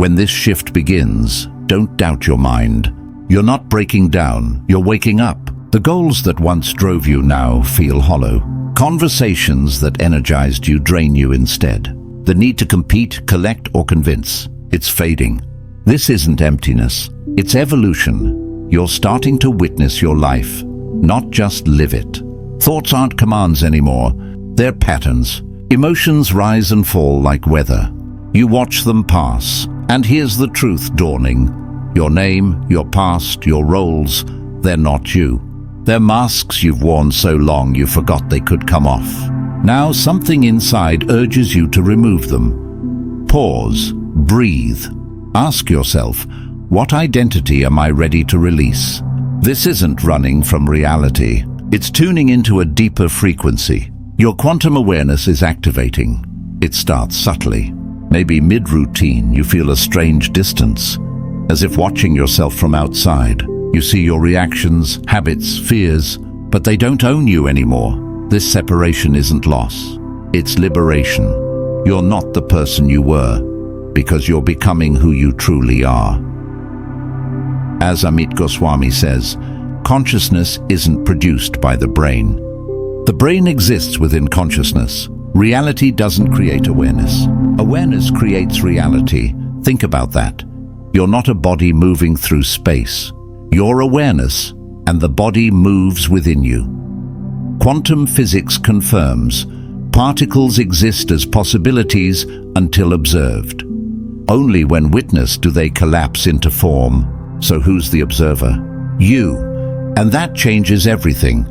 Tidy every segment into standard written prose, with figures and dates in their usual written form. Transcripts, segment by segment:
When this shift begins, don't doubt your mind. You're not breaking down, you're waking up. The goals that once drove you now feel hollow. Conversations that energized you drain you instead. The need to compete, collect, or convince, it's fading. This isn't emptiness, it's evolution. You're starting to witness your life, not just live it. Thoughts aren't commands anymore, they're patterns. Emotions rise and fall like weather. You watch them pass, and here's the truth dawning. Your name, your past, your roles, they're not you. They're masks you've worn so long you forgot they could come off. Now something inside urges you to remove them. Pause, breathe. Ask yourself, what identity am I ready to release? This isn't running from reality. It's tuning into a deeper frequency. Your quantum awareness is activating. It starts subtly. Maybe mid-routine you feel a strange distance, as if watching yourself from outside. You see your reactions, habits, fears, but they don't own you anymore. This separation isn't loss, it's liberation. You're not the person you were, because you're becoming who you truly are. As Amit Goswami says, consciousness isn't produced by the brain. The brain exists within consciousness. Reality doesn't create awareness. Awareness creates reality. Think about that. You're not a body moving through space. You're awareness, and the body moves within you. Quantum physics confirms particles exist as possibilities until observed. Only when witnessed do they collapse into form. So who's the observer? You. And that changes everything.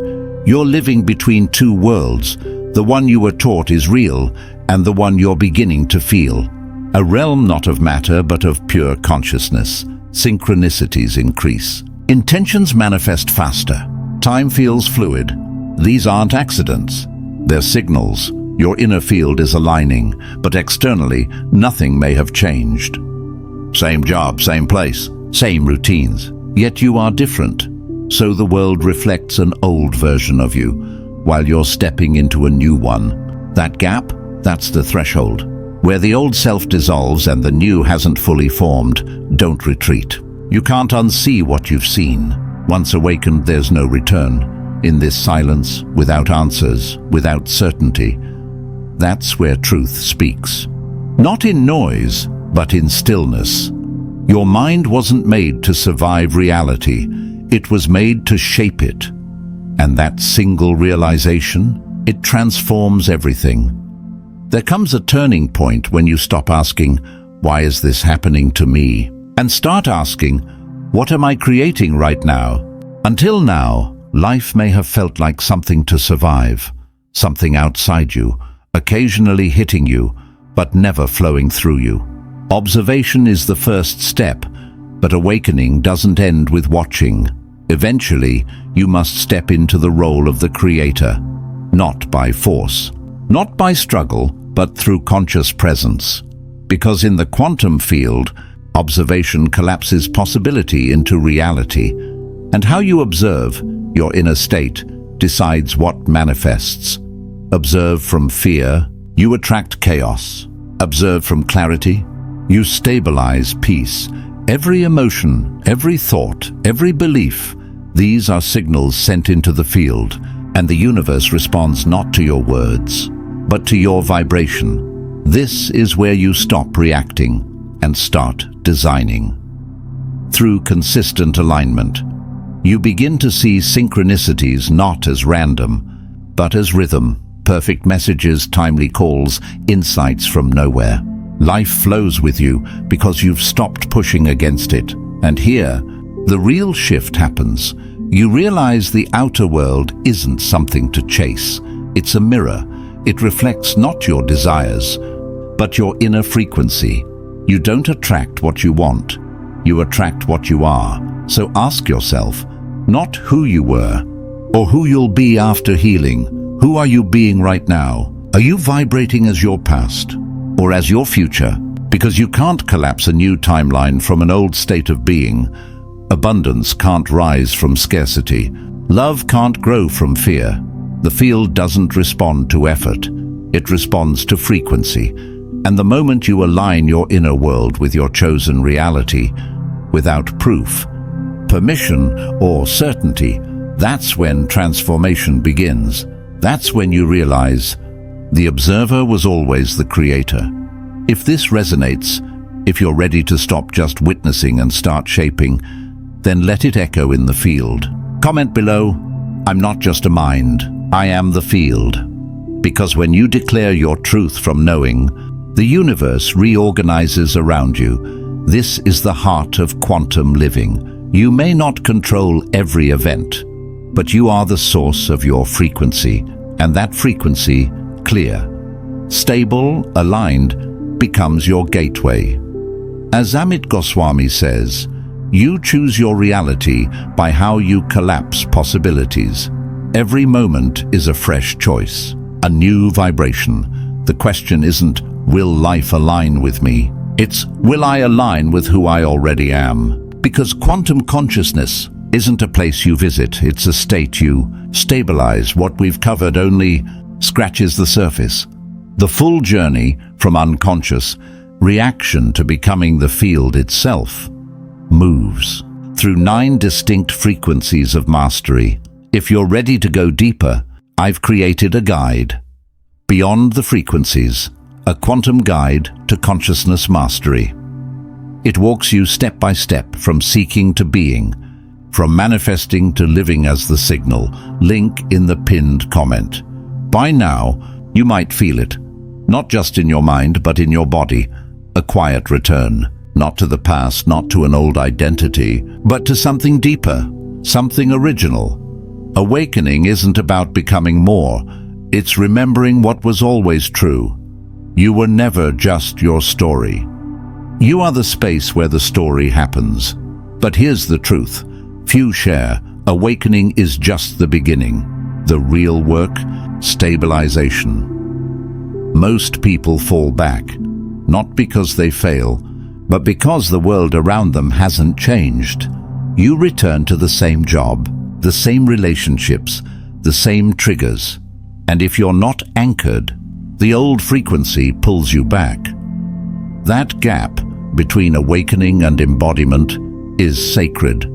You're living between two worlds. The one you were taught is real, and the one you're beginning to feel. A realm not of matter, but of pure consciousness. Synchronicities increase. Intentions manifest faster. Time feels fluid. These aren't accidents. They're signals. Your inner field is aligning, but externally, nothing may have changed. Same job, same place, same routines. Yet you are different. So the world reflects an old version of you, while you're stepping into a new one. That gap, that's the threshold. Where the old self dissolves and the new hasn't fully formed, don't retreat. You can't unsee what you've seen. Once awakened, there's no return. In this silence, without answers, without certainty, that's where truth speaks. Not in noise, but in stillness. Your mind wasn't made to survive reality. It was made to shape it. And that single realization, it transforms everything. There comes a turning point when you stop asking, why is this happening to me? And start asking, what am I creating right now? Until now, life may have felt like something to survive, something outside you, occasionally hitting you, but never flowing through you. Observation is the first step, but awakening doesn't end with watching. Eventually, you must step into the role of the creator, not by force, not by struggle, but through conscious presence. Because in the quantum field, observation collapses possibility into reality, and how you observe, your inner state, decides what manifests. Observe from fear, you attract chaos. Observe from clarity, you stabilize peace. Every emotion, every thought, every belief, these are signals sent into the field, and the universe responds not to your words, but to your vibration. This is where you stop reacting and start designing. Through consistent alignment, you begin to see synchronicities not as random, but as rhythm, perfect messages, timely calls, insights from nowhere. Life flows with you because you've stopped pushing against it. And here, the real shift happens. You realize the outer world isn't something to chase. It's a mirror. It reflects not your desires, but your inner frequency. You don't attract what you want. You attract what you are. So ask yourself, not who you were, or who you'll be after healing. Who are you being right now? Are you vibrating as your past, or as your future? Because you can't collapse a new timeline from an old state of being. Abundance can't rise from scarcity. Love can't grow from fear. The field doesn't respond to effort. It responds to frequency. And the moment you align your inner world with your chosen reality, without proof, permission, or certainty, that's when transformation begins. That's when you realize the observer was always the creator. If this resonates, if you're ready to stop just witnessing and start shaping, then let it echo in the field. Comment below, "I'm not just a mind, I am the field." Because when you declare your truth from knowing, the universe reorganizes around you. This is the heart of quantum living. You may not control every event, but you are the source of your frequency, and that frequency, clear, stable, aligned, becomes your gateway. As Amit Goswami says, you choose your reality by how you collapse possibilities. Every moment is a fresh choice, a new vibration. The question isn't, will life align with me? It's, will I align with who I already am? Because quantum consciousness isn't a place you visit, it's a state you stabilize. What we've covered only scratches the surface. The full journey from unconscious reaction to becoming the field itself moves through 9 distinct frequencies of mastery. If you're ready to go deeper, I've created a guide. Beyond the frequencies, a quantum guide to consciousness mastery. It walks you step by step from seeking to being, from manifesting to living as the signal. Link in the pinned comment. By now, you might feel it, not just in your mind, but in your body. A quiet return, not to the past, not to an old identity, but to something deeper, something original. Awakening isn't about becoming more, it's remembering what was always true. You were never just your story. You are the space where the story happens. But here's the truth. Few share. Awakening is just the beginning. The real work, stabilization. Most people fall back, not because they fail, but because the world around them hasn't changed. You return to the same job, the same relationships, the same triggers. And if you're not anchored, the old frequency pulls you back. That gap between awakening and embodiment is sacred.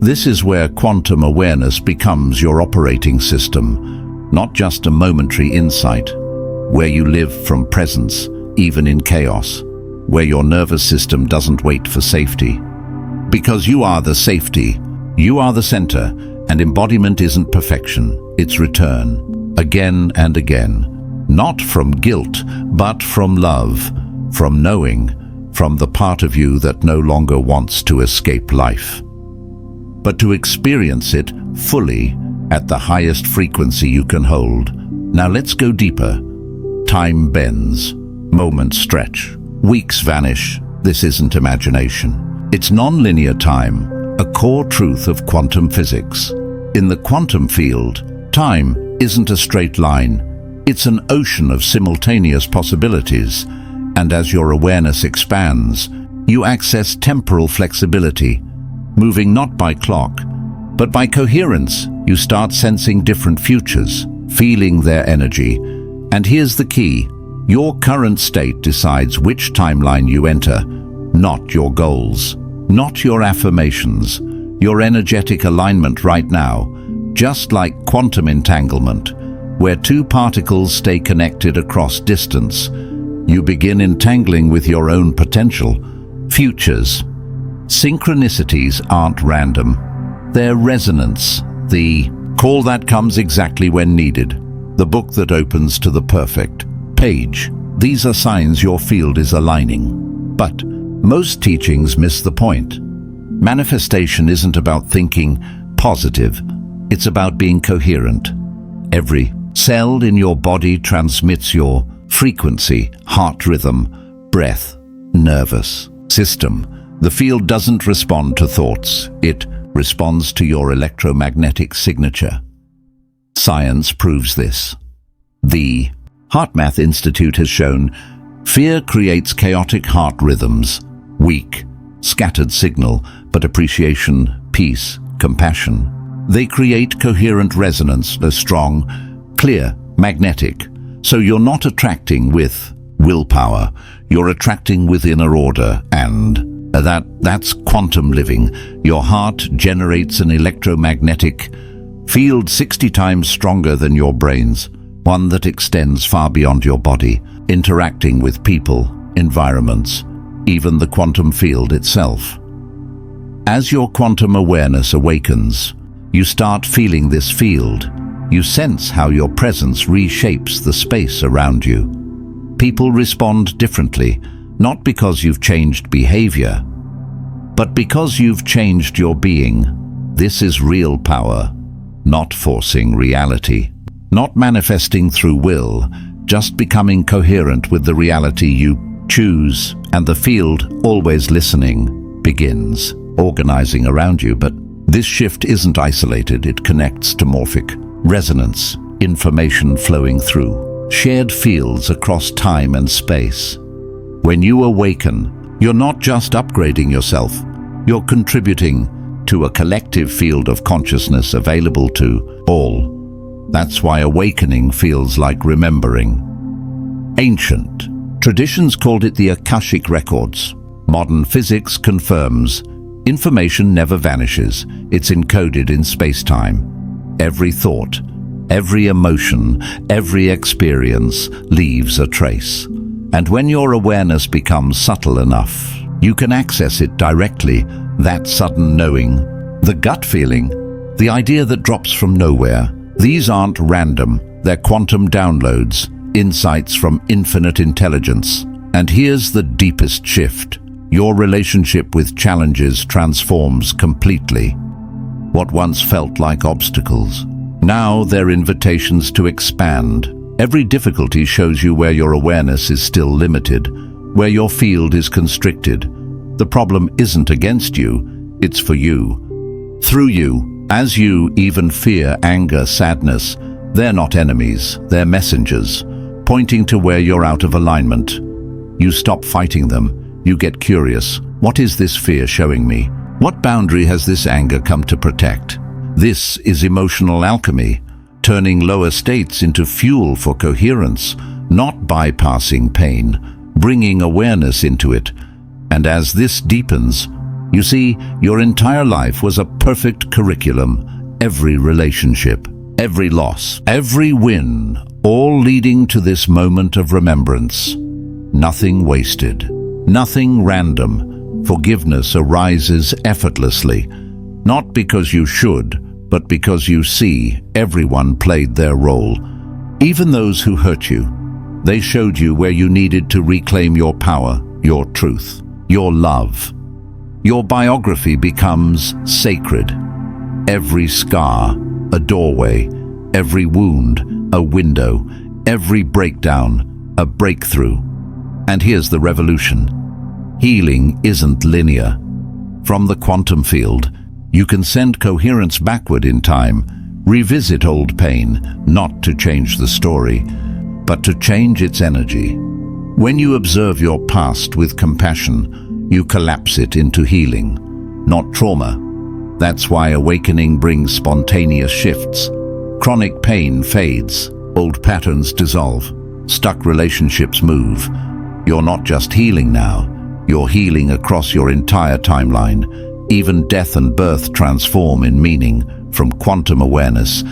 This is where quantum awareness becomes your operating system, not just a momentary insight, where you live from presence, even in chaos, where your nervous system doesn't wait for safety. Because you are the safety, you are the center, and embodiment isn't perfection, it's return, again and again. Not from guilt, but from love, from knowing, from the part of you that no longer wants to escape life, but to experience it fully at the highest frequency you can hold. Now let's go deeper. Time bends, moments stretch, weeks vanish. This isn't imagination. It's non-linear time, a core truth of quantum physics. In the quantum field, time isn't a straight line. It's an ocean of simultaneous possibilities, and as your awareness expands, you access temporal flexibility, moving not by clock, but by coherence. You start sensing different futures, feeling their energy. And here's the key. Your current state decides which timeline you enter, not your goals, not your affirmations, your energetic alignment right now. Just like quantum entanglement, where 2 particles stay connected across distance, you begin entangling with your own potential. Futures. Synchronicities aren't random. They're resonance, the call that comes exactly when needed, the book that opens to the perfect page. These are signs your field is aligning. But most teachings miss the point. Manifestation isn't about thinking positive. It's about being coherent. Every cell in your body transmits your frequency, heart rhythm, breath, nervous system. The field doesn't respond to thoughts. It responds to your electromagnetic signature. Science proves this. The HeartMath Institute has shown fear creates chaotic heart rhythms, weak, scattered signal, but appreciation, peace, compassion. They create coherent resonance, strong, clear, magnetic. So you're not attracting with willpower. You're attracting with inner order, and that's quantum living. Your heart generates an electromagnetic field 60 times stronger than your brain's, one that extends far beyond your body, interacting with people, environments, even the quantum field itself. As your quantum awareness awakens, you start feeling this field. You sense how your presence reshapes the space around you. People respond differently, not because you've changed behavior, but because you've changed your being. This is real power, not forcing reality, not manifesting through will, just becoming coherent with the reality you choose, and the field, always listening, begins organizing around you. But this shift isn't isolated, it connects to morphic resonance, information flowing through shared fields across time and space. When you awaken, you're not just upgrading yourself, you're contributing to a collective field of consciousness available to all. That's why awakening feels like remembering. Ancient traditions called it the Akashic Records. Modern physics confirms information never vanishes. It's encoded in space-time. Every thought, every emotion, every experience leaves a trace. And when your awareness becomes subtle enough, you can access it directly. That sudden knowing, the gut feeling, the idea that drops from nowhere. These aren't random, they're quantum downloads, insights from infinite intelligence. And here's the deepest shift. Your relationship with challenges transforms completely. What once felt like obstacles, now they're invitations to expand. Every difficulty shows you where your awareness is still limited, where your field is constricted. The problem isn't against you, it's for you. Through you, as you even fear anger, sadness, they're not enemies, they're messengers, pointing to where you're out of alignment. You stop fighting them. You get curious. What is this fear showing me? What boundary has this anger come to protect? This is emotional alchemy, turning lower states into fuel for coherence, not bypassing pain, bringing awareness into it. And as this deepens, you see, your entire life was a perfect curriculum. Every relationship, every loss, every win, all leading to this moment of remembrance. Nothing wasted. Nothing random. Forgiveness arises effortlessly, not because you should, but because you see everyone played their role. Even those who hurt you, they showed you where you needed to reclaim your power, your truth, your love. Your biography becomes sacred. Every scar, a doorway, every wound, a window, every breakdown, a breakthrough. And here's the revolution. Healing isn't linear. From the quantum field, you can send coherence backward in time, revisit old pain, not to change the story, but to change its energy. When you observe your past with compassion, you collapse it into healing, not trauma. That's why awakening brings spontaneous shifts. Chronic pain fades, old patterns dissolve, stuck relationships move. You're not just healing now, you're healing across your entire timeline. Even death and birth transform in meaning from quantum awareness.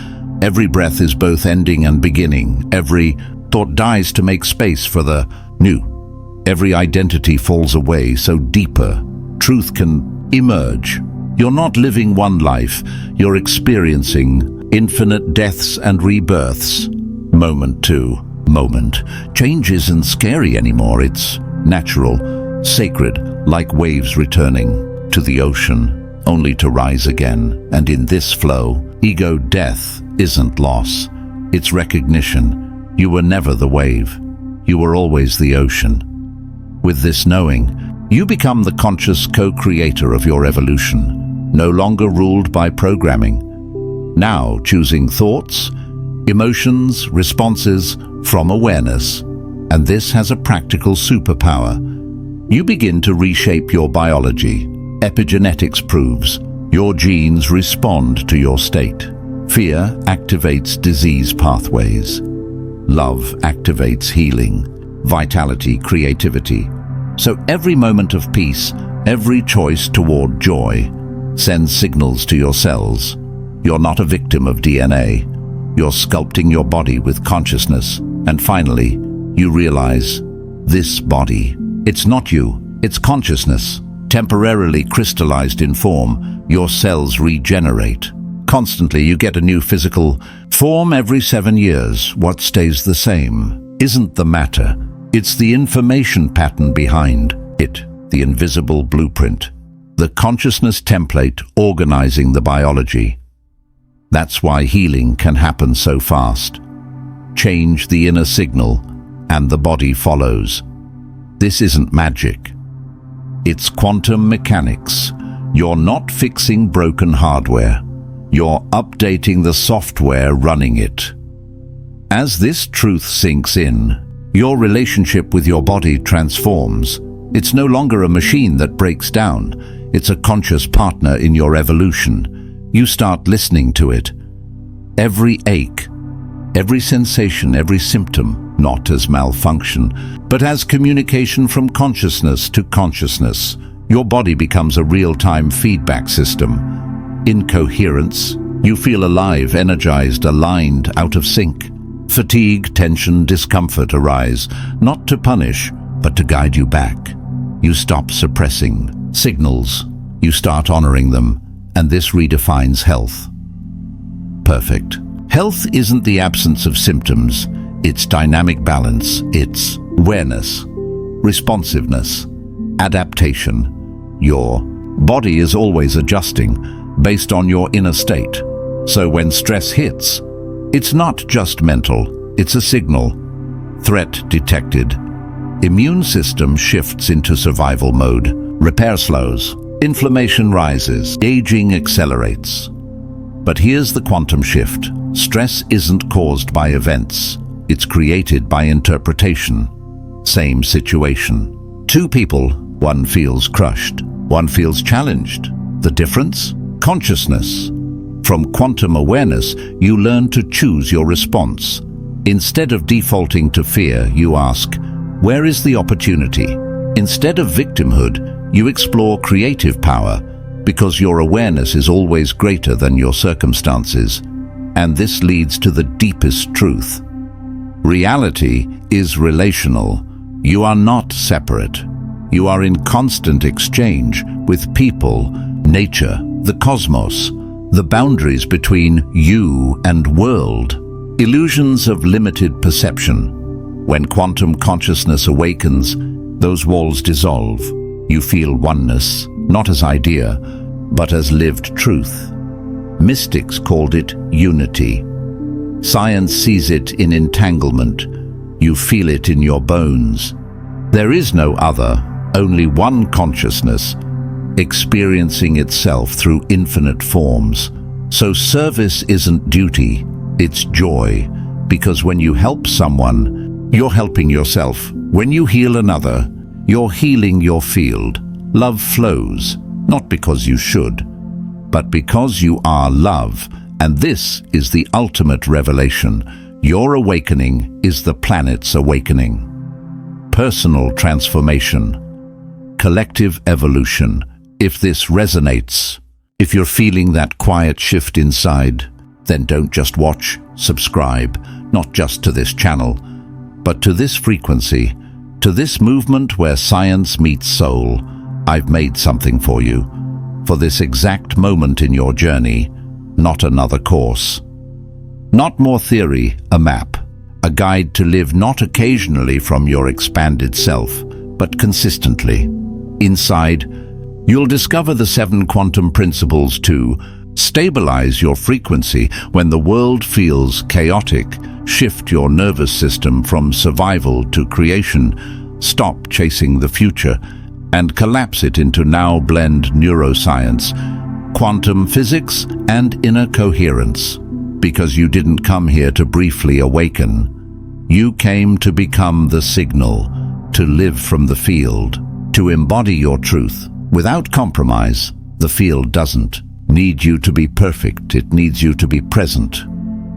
Every breath is both ending and beginning. Every thought dies to make space for the new. Every identity falls away so deeper truth can emerge. You're not living one life, you're experiencing infinite deaths and rebirths, moment to moment. Change isn't scary anymore, it's natural, sacred, like waves returning to the ocean, only to rise again. And in this flow, ego death isn't loss, it's recognition. You were never the wave, you were always the ocean. With this knowing, you become the conscious co-creator of your evolution, no longer ruled by programming. Now choosing thoughts, emotions, responses from awareness. And this has a practical superpower. You begin to reshape your biology. Epigenetics proves your genes respond to your state. Fear activates disease pathways. Love activates healing. vitality, creativity. So every moment of peace, every choice toward joy, sends signals to your cells. You're not a victim of DNA. You're sculpting your body with consciousness. And finally, you realize, this body, it's not you, it's consciousness. Temporarily crystallized in form, your cells regenerate. Constantly, you get a new physical form every 7 years. What stays the same isn't the matter. It's the information pattern behind it, the invisible blueprint, the consciousness template organizing the biology. That's why healing can happen so fast. Change the inner signal, and the body follows. This isn't magic. It's quantum mechanics. You're not fixing broken hardware. You're updating the software running it. As this truth sinks in, your relationship with your body transforms. It's no longer a machine that breaks down. It's a conscious partner in your evolution. You start listening to it. Every ache, every sensation, every symptom, not as malfunction, but as communication from consciousness to consciousness. Your body becomes a real-time feedback system. In coherence, you feel alive, energized, aligned, out of sync. Fatigue, tension, discomfort arise, not to punish, but to guide you back. You stop suppressing signals. You start honoring them, and this redefines health. Perfect. Health isn't the absence of symptoms. It's dynamic balance. It's awareness, responsiveness, adaptation. Your body is always adjusting based on your inner state. So when stress hits, it's not just mental, it's a signal. Threat detected. Immune system shifts into survival mode. Repair slows. Inflammation rises. Aging accelerates. But here's the quantum shift. Stress isn't caused by events. It's created by interpretation. Same situation. Two people, one feels crushed, one feels challenged. The difference? Consciousness. From quantum awareness, you learn to choose your response. Instead of defaulting to fear, you ask, where is the opportunity? Instead of victimhood, you explore creative power, because your awareness is always greater than your circumstances. And this leads to the deepest truth. Reality is relational. You are not separate. You are in constant exchange with people, nature, the cosmos, the boundaries between you and world. Illusions of limited perception. When quantum consciousness awakens, those walls dissolve. You feel oneness, not as idea, but as lived truth. Mystics called it unity. Science sees it in entanglement. You feel it in your bones. There is no other, only one consciousness, experiencing itself through infinite forms. So service isn't duty, it's joy, because when you help someone, you're helping yourself. When you heal another, you're healing your field. Love flows, not because you should, but because you are love, and this is the ultimate revelation. Your awakening is the planet's awakening. Personal transformation, collective evolution. If this resonates, if you're feeling that quiet shift inside, then don't just watch, subscribe, not just to this channel, but to this frequency, to this movement where science meets soul. I've made something for you, for this exact moment in your journey, not another course. Not more theory, a map, a guide to live not occasionally from your expanded self, but consistently. Inside, you'll discover the 7 quantum principles to stabilize your frequency when the world feels chaotic, shift your nervous system from survival to creation, stop chasing the future, and collapse it into now. Blend neuroscience, quantum physics, and inner coherence. Because you didn't come here to briefly awaken. You came to become the signal, to live from the field, to embody your truth. Without compromise, the field doesn't need you to be perfect, it needs you to be present,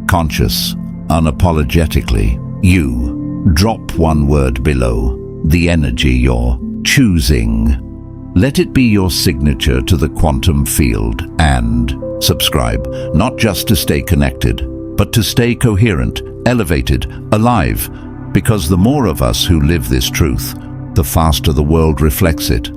conscious, unapologetically you. Drop one word below, the energy you're choosing. Let it be your signature to the quantum field, and subscribe, not just to stay connected, but to stay coherent, elevated, alive, because the more of us who live this truth, the faster the world reflects it.